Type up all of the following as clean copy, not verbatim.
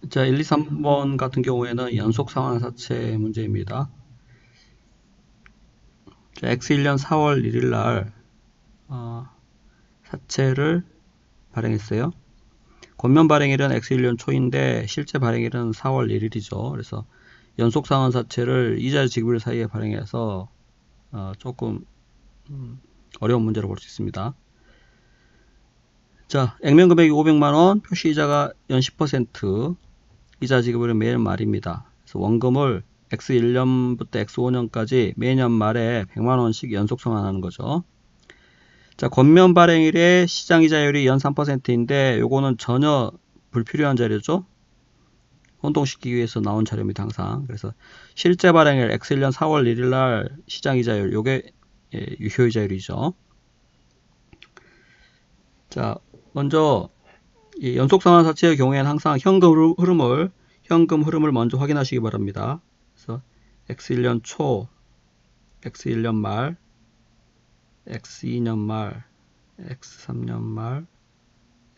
자, 1, 2, 3번 같은 경우에는 연속 상환사채 문제입니다. 자, X1년 4월 1일 날 사채를 발행했어요. 권면 발행일은 X1년 초인데 실제 발행일은 4월 1일이죠. 그래서 연속 상환사채를 이자 지급일 사이에 발행해서 조금 어려운 문제로 볼 수 있습니다. 자, 액면 금액이 500만원, 표시이자가 연 10%, 이자 지급일은 매일 말입니다. 그래서 원금을 X1년부터 X5년까지 매년 말에 100만원씩 연속 상환하는 거죠. 자, 권면 발행일에 시장이자율이 연 3%인데 요거는 전혀 불필요한 자료죠. 혼동시키기 위해서 나온 자료입니다. 항상. 그래서 실제 발행일 X1년 4월 1일 날 시장이자율 요게 유효이자율이죠. 자, 먼저 이 연속상환사채의 경우에는 항상 현금 흐름을 먼저 확인하시기 바랍니다. 그래서 X1년 초, X1년 말, X2년 말, X3년 말,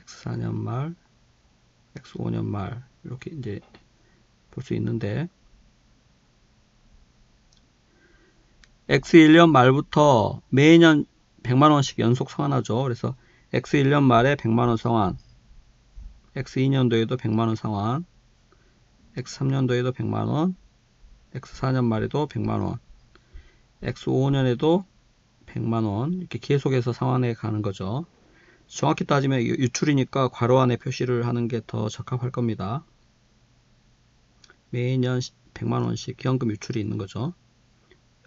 X4년 말, X5년 말 이렇게 이제 볼 수 있는데 X1년 말부터 매년 100만원씩 연속 상환하죠. 그래서 X1년 말에 100만원 상환, X2년도에도 100만원 상환, X3년도에도 100만원, X4년 말에도 100만원, X5년에도 100만원 이렇게 계속해서 상환해 가는 거죠. 정확히 따지면 유출이니까 괄호 안에 표시를 하는 게 더 적합할 겁니다. 매년 100만원씩 현금 유출이 있는 거죠.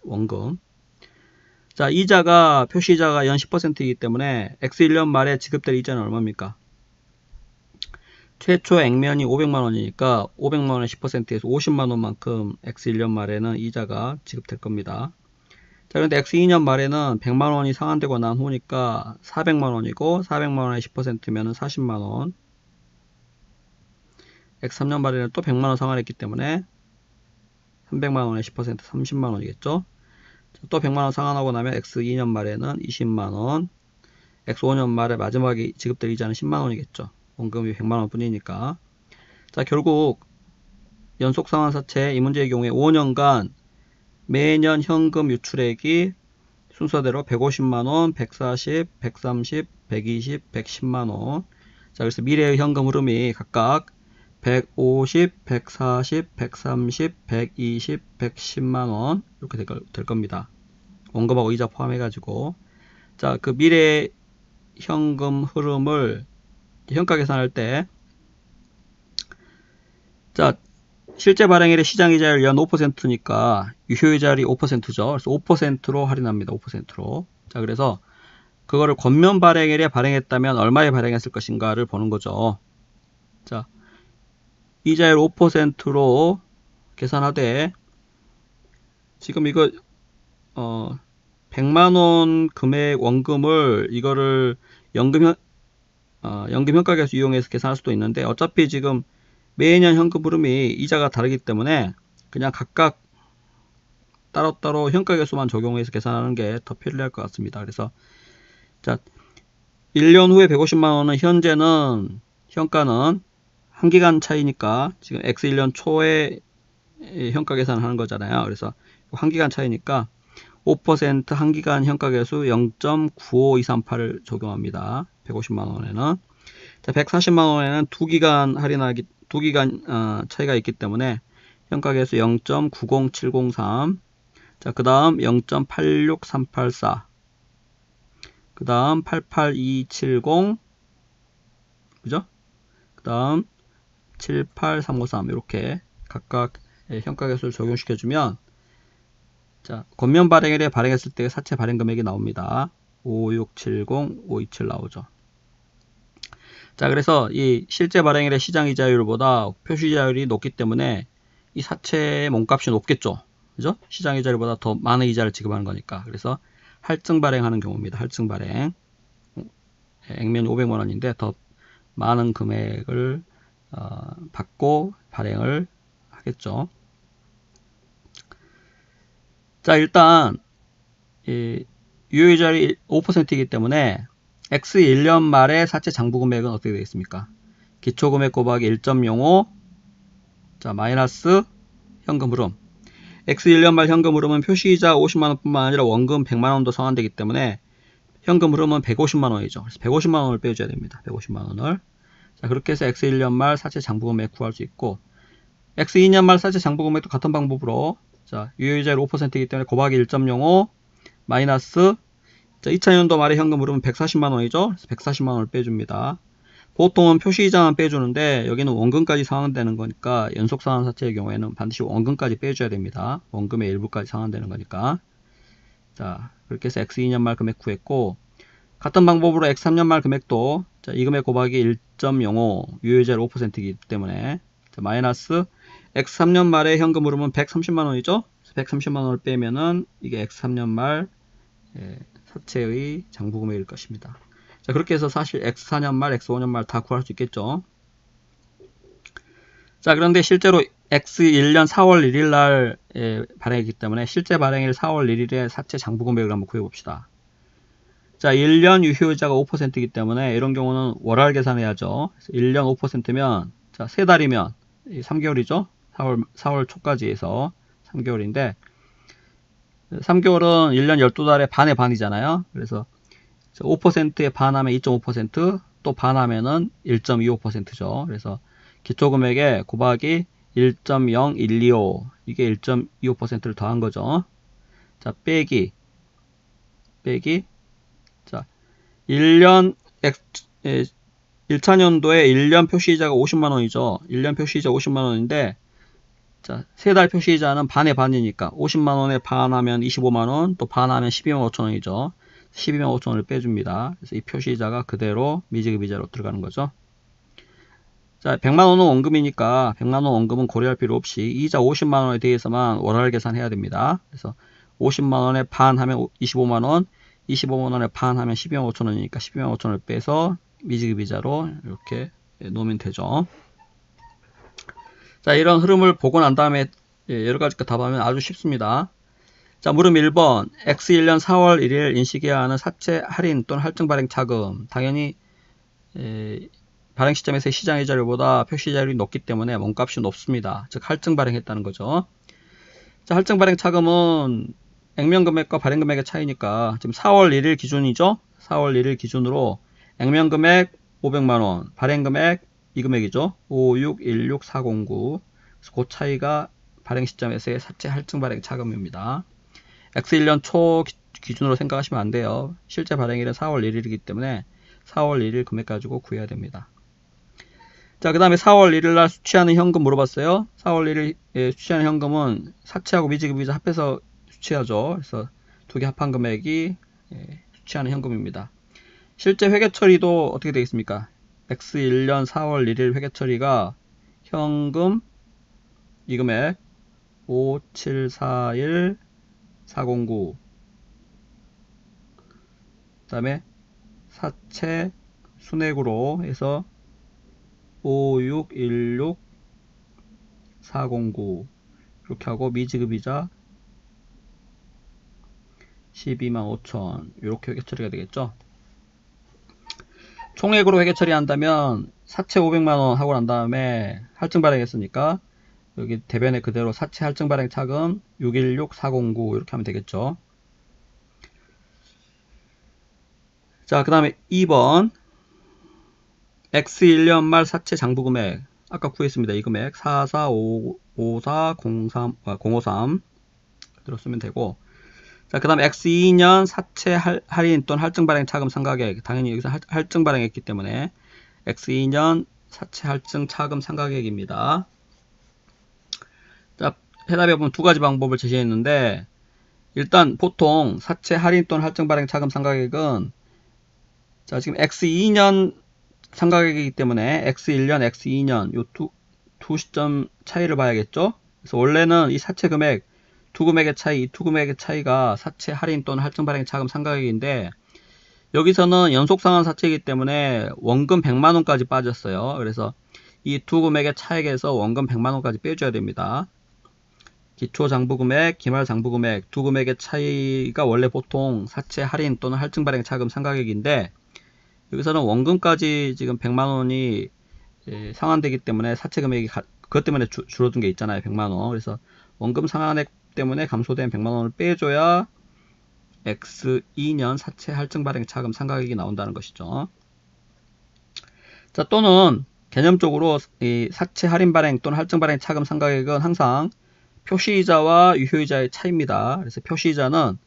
원금. 자, 이자가 표시이자가 연 10%이기 때문에 X1년 말에 지급될 이자는 얼마입니까? 최초 액면이 500만원이니까 500만원의 10%에서 50만원만큼 X1년 말에는 이자가 지급될 겁니다. 자, 그런데 X2년 말에는 100만원이 상환되고 난 후니까 400만원이고 400만원의 10%면 40만원. X3년 말에는 또 100만원 상환했기 때문에 300만원의 10% 30만원이겠죠. 또 100만원 상환하고 나면 X2년 말에는 20만원, X5년 말에 마지막에 지급될 이자는 10만원이겠죠. 원금이 100만원 뿐이니까. 자, 결국 연속 상환사채 이 문제의 경우에 5년간 매년 현금 유출액이 순서대로 150만원, 140, 130, 120, 110만원. 자, 그래서 미래의 현금 흐름이 각각 150, 140, 130, 120, 110만원 이렇게 될 겁니다. 원금하고 이자 포함해가지고. 자, 그 미래 현금 흐름을 현가 계산할 때, 자, 실제 발행일의 시장이자율 연 5%니까 유효이자율이 5%죠. 그래서 5%로 할인합니다. 5%로. 자, 그래서 그거를 권면 발행일에 발행했다면 얼마에 발행했을 것인가를 보는 거죠. 자, 이자율 5%로 계산하되 지금 이거 100만원 금액 원금을 이거를 연금 현가계수 이용해서 계산할 수도 있는데 어차피 지금 매년 현금 흐름이 이자가 다르기 때문에 그냥 각각 따로따로 현가계수만 적용해서 계산하는 게 더 편리할 것 같습니다. 그래서 자, 1년 후에 150만원은 현재는 현가는 한기간 차이니까 지금 X1년 초에 현가 계산을 하는 거잖아요. 그래서 한기간 차이니까 5% 한기간 현가계수 0.95238을 적용합니다. 150만원에는. 자, 140만원에는 2기간 할인하기 2기간 차이가 있기 때문에 현가계수 0.90703. 자, 그 다음 0.86384. 그 다음 88270. 그죠? 그 다음 78353. 이렇게 각각 현가계수를 적용시켜주면 자, 권면 발행일에 발행했을 때 사채 발행 금액이 나옵니다. 5670, 527 나오죠. 자, 그래서 이 실제 발행일의 시장이자율보다 표시이자율이 높기 때문에 이 사채의 몸값이 높겠죠. 그죠? 시장이자율보다 더 많은 이자를 지급하는 거니까. 그래서 할증 발행하는 경우입니다. 할증 발행. 액면이 500만원인데 더 많은 금액을 받고 발행을 하겠죠. 자, 일단 유효이자율이 5%이기 때문에 X1년 말에 사채 장부 금액은 어떻게 되겠습니까? 기초금액 곱하기 1.05 자, 마이너스 현금 흐름. X 1년 말 현금 흐름은 표시이자 50만원 뿐만 아니라 원금 100만원도 상환되기 때문에 현금 흐름은 150만원이죠. 그래서 150만원을 빼줘야 됩니다. 150만원을. 자, 그렇게 해서 X 1년 말 사채 장부 금액 구할 수 있고, X 2년 말 사채 장부 금액도 같은 방법으로, 자, 유효이자율 5%이기 때문에 곱하기 1.05 마이너스, 자, 2000년도 말에 현금 흐름은 140만원이죠. 그래서 140만원을 빼줍니다. 보통은 표시이자만 빼주는데 여기는 원금까지 상환되는 거니까 연속 상환 사채의 경우에는 반드시 원금까지 빼줘야 됩니다. 원금의 일부까지 상환되는 거니까. 자, 그렇게 해서 X 2년 말 금액 구했고, 같은 방법으로 X 3년 말 금액도, 자, 이 금액 곱하기 1.05 유효이자율 5%이기 때문에, 자, 마이너스 X 3년 말에 현금 흐름은 130만원이죠. 130만원을 빼면은 이게 X 3년 말 사채의 장부 금액일 것입니다. 자, 그렇게 해서 사실 X 4년 말, X 5년 말 다 구할 수 있겠죠. 자, 그런데 실제로 X 1년 4월 1일 날 발행이기 때문에 실제 발행일 4월 1일에 사채 장부 금액을 한번 구해봅시다. 자, 1년 유효이자가 5%이기 때문에 이런 경우는 월할 계산해야죠. 1년 5%면, 자, 3달이면 3개월이죠. 4월 초까지 해서 3개월인데, 3개월은 1년 12달에 반의 반이잖아요. 그래서 5%에 반하면 2.5%, 또 반하면은 1.25%죠. 그래서 기초금액에 곱하기 1.0125, 이게 1.25%를 더한 거죠. 자, 빼기, 자, 1년, 1차년도에 1년 표시이자가 50만원이죠. 1년 표시이자 50만원인데, 자, 3달 표시이자는 반의 반이니까 50만원에 반하면 25만원, 또 반하면 12만 5천원이죠. 12만 5천원을 빼줍니다. 그래서 이 표시이자가 그대로 미지급이자로 들어가는 거죠. 자, 100만원은 원금이니까 100만원 원금은 고려할 필요 없이 이자 50만원에 대해서만 월할 계산해야 됩니다. 그래서 50만원에 반 하면 25만원, 25만원에 반 하면 12만 5천원이니까 12만 5천원을 빼서 미지급이자로 이렇게 놓으면 되죠. 자, 이런 흐름을 보고 난 다음에 여러가지 거 답하면 아주 쉽습니다. 자, 물음 1번. X 1년 4월 1일 인식해야 하는 사채 할인 또는 할증 발행 차금. 당연히 발행 시점에서의 시장 이자율보다 표시 이자율이 높기 때문에 원값이 높습니다. 즉 할증 발행했다는 거죠. 자, 할증 발행 차금은 액면 금액과 발행 금액의 차이니까 지금 4월 1일 기준이죠. 4월 1일 기준으로 액면 금액 500만원, 발행 금액 이 금액이죠. 5616409. 그래서 그 차이가 발행 시점에서의 사채 할증 발행 차금입니다. X 1년 초 기준으로 생각하시면 안 돼요. 실제 발행일은 4월 1일이기 때문에 4월 1일 금액 가지고 구해야 됩니다. 자, 그 다음에 4월 1일 날 수취하는 현금 물어봤어요. 4월 1일 수취하는 현금은 사채하고 미지급이자 합해서 수취하죠. 그래서 두 개 합한 금액이 수취하는 현금입니다. 실제 회계 처리도 어떻게 되겠습니까? X 1년 4월 1일 회계 처리가 현금 이 금액 5741 409, 그 다음에 사채 순액으로 해서 5616 409 이렇게 하고 미지급이자 12만 5천 이렇게 회계 처리가 되겠죠. 총액으로 회계 처리한다면 사채 500만원 하고 난 다음에 할증 발행했으니까 여기 대변에 그대로 사채 할증 발행 차금 616409 이렇게 하면 되겠죠. 자, 그 다음에 2번 X 1년 말 사채 장부 금액 아까 구했습니다. 이 금액 4454053 그대로 쓰면 되고, 자, 그 다음에 X 2년 사채 할인 또는 할증 발행 차금 상가액, 당연히 여기서 할증 발행했기 때문에 X 2년 사채 할증 차금 상가액입니다. 자, 해답에 보면 두 가지 방법을 제시했는데, 일단 보통 사채 할인 또는 할증 발행 차금 상가액은, 자, 지금 X 2년 상가액이기 때문에 X 1년, X 2년 요 두 시점 차이를 봐야겠죠. 그래서 원래는 이 사채 금액 두 금액의 차이가 사채 할인 또는 할증 발행 차금 상가액인데, 여기서는 연속 상환 사채이기 때문에 원금 100만원까지 빠졌어요. 그래서 이 두 금액의 차액에서 원금 100만원까지 빼줘야 됩니다. 기초 장부 금액, 기말 장부 금액 두 금액의 차이가 원래 보통 사채 할인 또는 할증 발행 차금 상가액인데, 여기서는 원금까지 지금 100만원이 상환되기 때문에 사채 금액이 그것 때문에 줄어든 게 있잖아요. 100만원. 그래서 원금 상환액 때문에 감소된 100만원을 빼줘야 X2년 사채 할증 발행 차금 상각액이 나온다는 것이죠. 자, 또는 개념적으로 이 사채 할인 발행 또는 할증 발행 차금 상각액은 항상 표시이자와 유효이자의 차이입니다. 그래서 표시이자는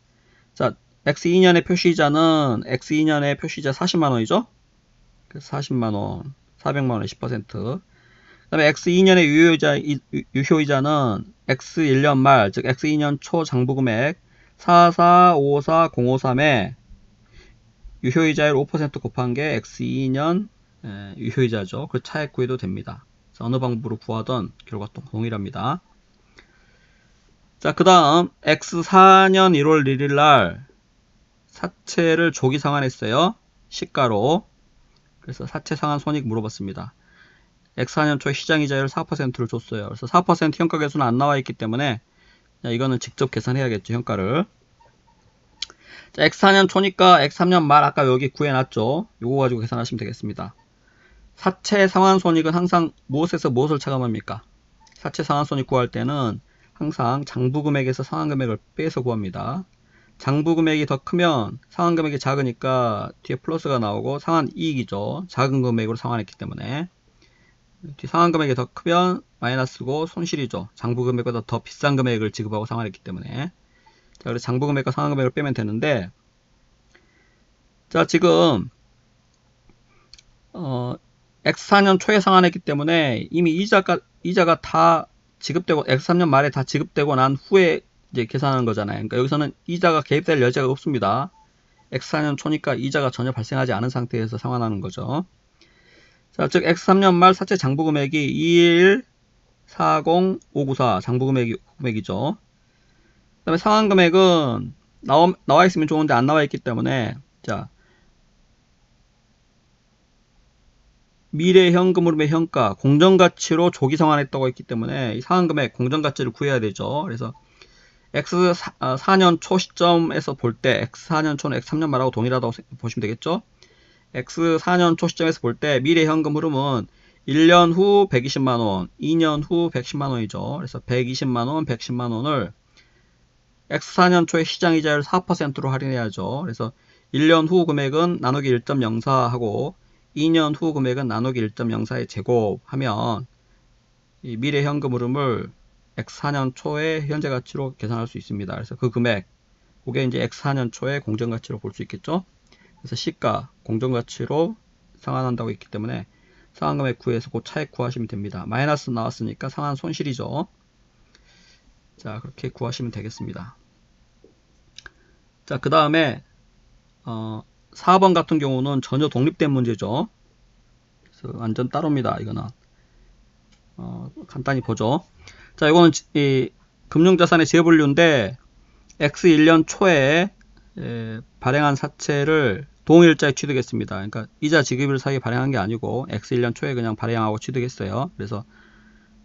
자, X2년의 표시이자는 X2년의 표시이자 40만원이죠. 그래서 40만원, 400만원의 10%. 그 다음에 X2년의 유효이자는 X1년 말, 즉 X2년 초 장부금액 4454053에 유효이자율 5% 곱한 게 X2년 유효이자죠. 그 차액 구해도 됩니다. 어느 방법으로 구하던 결과 동일합니다. 자, 그 다음 X4년 1월 1일 날 사채를 조기 상환했어요. 시가로. 그래서 사채 상환 손익 물어봤습니다. X4년 초에 시장이자율 4%를 줬어요. 그래서 4% 현가계수는 안 나와 있기 때문에 이거는 직접 계산해야겠죠. 현가를. 자, X4년 초니까 X3년 말 아까 여기 구해놨죠. 요거 가지고 계산하시면 되겠습니다. 사채 상환 손익은 항상 무엇에서 무엇을 차감합니까? 사채 상환 손익 구할 때는 항상 장부금액에서 상환금액을 빼서 구합니다. 장부금액이 더 크면 상환금액이 작으니까 뒤에 플러스가 나오고 상환이익이죠. 작은 금액으로 상환했기 때문에. 뒤 상환금액이 더 크면 마이너스고 손실이죠. 장부금액보다 더 비싼 금액을 지급하고 상환했기 때문에. 자, 그래서 장부금액과 상환금액을 빼면 되는데, 자, 지금 X4년 초에 상환했기 때문에 이미 이자가 다 지급되고 X3년 말에 다 지급되고 난 후에 이제 계산하는 거잖아요. 그러니까 여기서는 이자가 개입될 여지가 없습니다. X4년 초니까 이자가 전혀 발생하지 않은 상태에서 상환하는 거죠. 자, 즉 X3년 말 사채 장부금액이 2140594 장부금액이죠. 그 다음에 상환금액은 나와 있으면 좋은데 안 나와 있기 때문에 자, 미래 현금 흐름의 현가 공정가치로 조기 상환했다고 했기 때문에 이 상환금액 공정가치를 구해야 되죠. 그래서 X4년 초 시점에서 볼 때 X4년 초는 X3년 말하고 동일하다고 보시면 되겠죠. X4년 초 시점에서 볼 때 미래 현금 흐름은 1년 후 120만원, 2년 후 110만원이죠. 그래서 120만원, 110만원을 X4년 초에 시장이자율 4%로 할인해야죠. 그래서 1년 후 금액은 나누기 1.04 하고 2년 후 금액은 나누기 1.04에 제곱하면 이 미래 현금 흐름을 X4년 초의 현재 가치로 계산할 수 있습니다. 그래서 그 금액, 그게 이제 X4년 초의 공정가치로 볼 수 있겠죠. 그래서 시가, 공정가치로 상환한다고 했기 때문에 상환금액 구해서 그 차액 구하시면 됩니다. 마이너스 나왔으니까 상환 손실이죠. 자, 그렇게 구하시면 되겠습니다. 자, 그 다음에 4번 같은 경우는 전혀 독립된 문제죠. 그래서 완전 따로입니다. 이거는 간단히 보죠. 자, 이거는 이 금융자산의 재분류인데 X1년 초에 발행한 사채를 동일자에 취득했습니다. 그러니까 이자 지급일 사이에 발행한 게 아니고 X1년 초에 그냥 발행하고 취득했어요. 그래서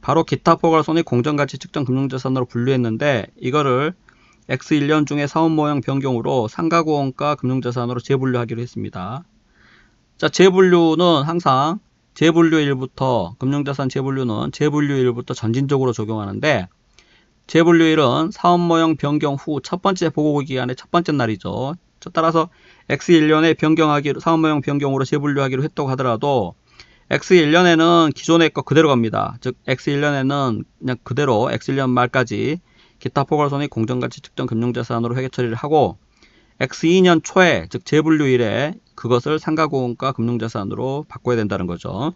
바로 기타 포괄손익 공정가치 측정 금융자산으로 분류했는데 이거를 X1년 중에 사업모형 변경으로 상가구원가 금융자산으로 재분류하기로 했습니다. 자, 재분류는 항상 재분류일부터 금융자산 재분류는 재분류일부터 전진적으로 적용하는데 재분류일은 사업모형 변경 후 첫 번째 보고기간의 첫 번째 날이죠. 따라서 X1년에 사업모형 변경으로 재분류하기로 했다고 하더라도 X1년에는 기존의 거 그대로 갑니다. 즉 X1년에는 그냥 그대로 X1년 말까지 기타 포괄손익 공정가치 측정 금융자산으로 회계 처리를 하고 X2년 초에 즉 재분류일에 그것을 상가구원가 금융자산으로 바꿔야 된다는 거죠.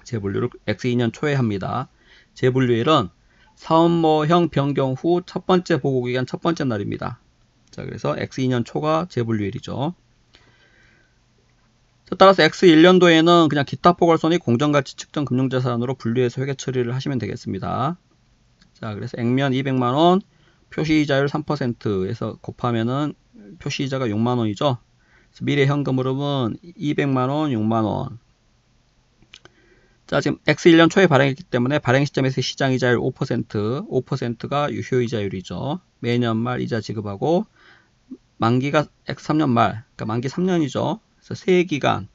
재분류를 X2년 초에 합니다. 재분류일은 사업모형 변경 후 첫 번째 보고기간 첫 번째 날입니다. 자, 그래서 X2년 초가 재분류일이죠. 따라서 X1년도에는 그냥 기타 포괄손익 공정가치 측정 금융자산으로 분류해서 회계 처리를 하시면 되겠습니다. 자, 그래서 액면 200만원, 표시이자율 3%에서 곱하면은 표시이자가 6만원이죠. 미래 현금 흐름은 200만원, 6만원. 자, 지금 X1년 초에 발행했기 때문에 발행 시점에서 시장이자율 5%가 유효이자율이죠. 매년 말 이자 지급하고 만기가 X3년 말, 그러니까 만기 3년이죠. 그래서 세기간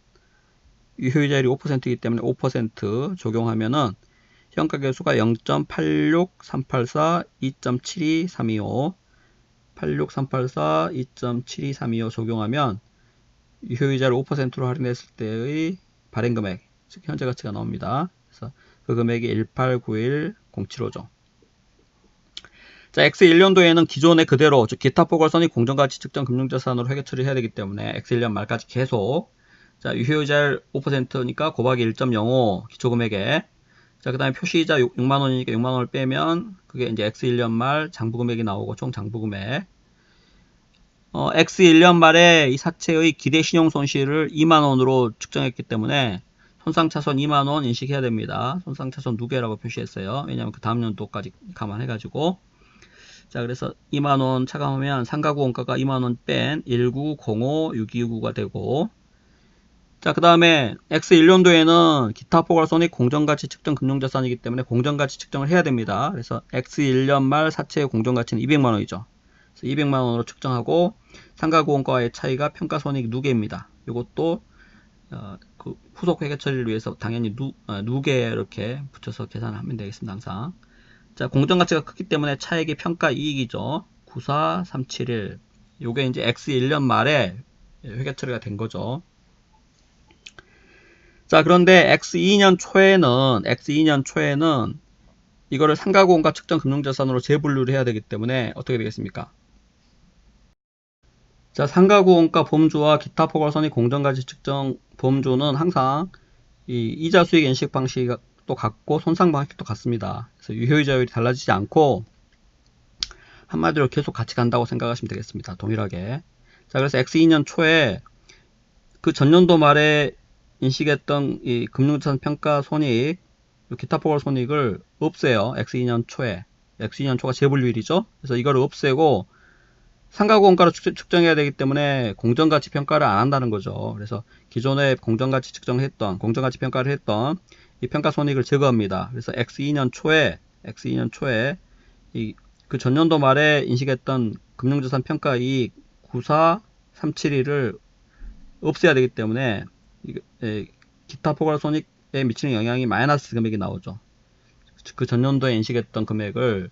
유효이자율이 5%이기 때문에 5% 적용하면은 시험가 개수가 0.86384, 2.72325, 86384, 2.72325 적용하면 유효이자를 5%로 할인했을 때의 발행금액, 즉 현재 가치가 나옵니다. 그래서 그 금액이 1891075죠. 자, X1년도에는 기존에 그대로, 즉 기타 포괄선이 공정가치 측정 금융자산으로 회계 처리해야 되기 때문에 X1년 말까지 계속, 자, 유효이자율 5%니까 곱하기 1.05 기초금액에, 자, 그 다음에 표시이자 6만원이니까 6만원을 빼면 그게 이제 X1년 말 장부금액이 나오고 총 장부금액. X1년 말에 이 사채의 기대 신용 손실을 2만원으로 측정했기 때문에 손상차손 2만원 인식해야 됩니다. 손상차손 누계라고 표시했어요. 왜냐하면 그 다음 연도까지 감안해가지고. 자, 그래서 2만원 차감하면 상가구 원가가 2만원 뺀 1905629가 되고, 자, 그 다음에 X1년도에는 기타 포괄손익 공정가치 측정 금융자산이기 때문에 공정가치 측정을 해야 됩니다. 그래서 X1년 말 사채의 공정가치는 200만원이죠. 그래서 200만원으로 측정하고 상가구 원가와의 차이가 평가손익 누계입니다. 이것도 그 후속 회계 처리를 위해서 당연히 누계 이렇게 붙여서 계산을 하면 되겠습니다. 항상. 자, 공정가치가 크기 때문에 차액이 평가이익이죠. 94371. 요게 이제 X1년 말에 회계 처리가 된 거죠. 자, 그런데 X2년 초에는 이거를 상가구 원가 측정 금융자산으로 재분류를 해야 되기 때문에 어떻게 되겠습니까? 자, 상가구 원가 범주와 기타 포괄선익 공정가치 측정 범주는 항상 이 이자 수익 인식 방식도 같고 손상 방식도 같습니다. 그래서 유효이자율이 달라지지 않고 한마디로 계속 같이 간다고 생각하시면 되겠습니다. 동일하게. 자, 그래서 X2년 초에 그 전년도 말에 인식했던 이 금융자산 평가 손익, 기타 포괄 손익을 없애요. X2년 초에. X2년 초가 재분류일이죠. 그래서 이걸 없애고 상가구 원가로 측정해야 되기 때문에 공정가치 평가를 안 한다는 거죠. 그래서 기존에 공정가치 측정했던, 공정가치 평가를 했던 이 평가 손익을 제거합니다. 그래서 X2년 초에 그 전년도 말에 인식했던 금융자산 평가 이익 94371을 없애야 되기 때문에 기타 포괄 손익에 미치는 영향이 마이너스 금액이 나오죠. 그 전년도에 인식했던 금액을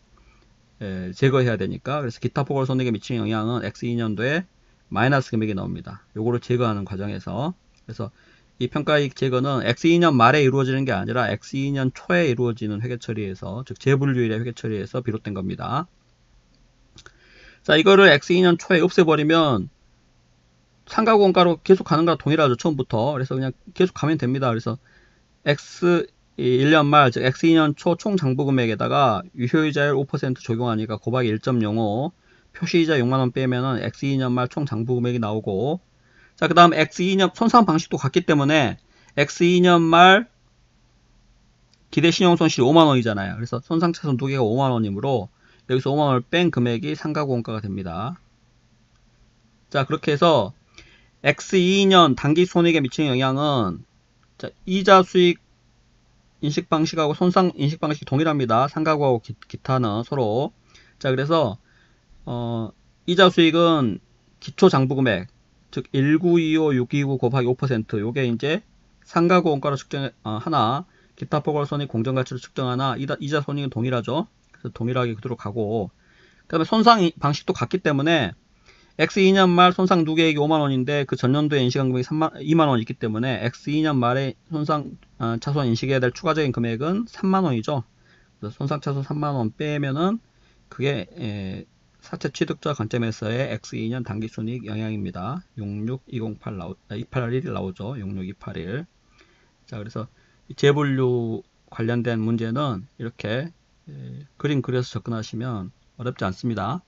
제거해야 되니까. 그래서 기타 포괄 손익에 미치는 영향은 X2년도에 마이너스 금액이 나옵니다. 요거를 제거하는 과정에서. 그래서 이 평가이익 제거는 X2년 말에 이루어지는 게 아니라 X2년 초에 이루어지는 회계 처리에서, 즉 재분류일의 회계 처리에서 비롯된 겁니다. 자, 이거를 X2년 초에 없애버리면 상가구 원가로 계속 가는 거랑 동일하죠. 처음부터. 그래서 그냥 계속 가면 됩니다. 그래서 X1년 말, 즉 X2년 초 총 장부금액에다가 유효이자율 5% 적용하니까 곱하기 1.05, 표시이자 6만원 빼면은 X2년 말 총 장부금액이 나오고, 자, 그 다음 X2년 손상 방식도 같기 때문에 X2년 말 기대 신용 손실이 5만원이잖아요. 그래서 손상차손 두 개가 5만원이므로 여기서 5만원을 뺀 금액이 상가구 원가가 됩니다. 자, 그렇게 해서 X2년 단기 손익에 미치는 영향은, 자, 이자 수익 인식 방식하고 손상 인식 방식이 동일합니다. 상가구하고 기타는 서로. 자, 그래서 이자 수익은 기초 장부금액, 즉 1925629 곱하기 5%, 요게 이제 상가구 원가로 측정 하나, 기타 포괄 손익 공정가치로 측정 하나, 이자 손익은 동일하죠. 그래서 동일하게 그대로 가고, 그다음에 손상 방식도 같기 때문에 X2년 말 손상 누계액이 5만원인데 그 전년도에 인식한 금액이 2만원 있기 때문에 X2년 말에 손상 차손 인식해야 될 추가적인 금액은 3만원이죠. 그래서 손상 차손 3만원 빼면은 그게 사채 취득자 관점에서의 X2년 단기손익 영향입니다. 281이 나오죠. 66281. 자, 그래서 재분류 관련된 문제는 이렇게 그림 그려서 접근하시면 어렵지 않습니다.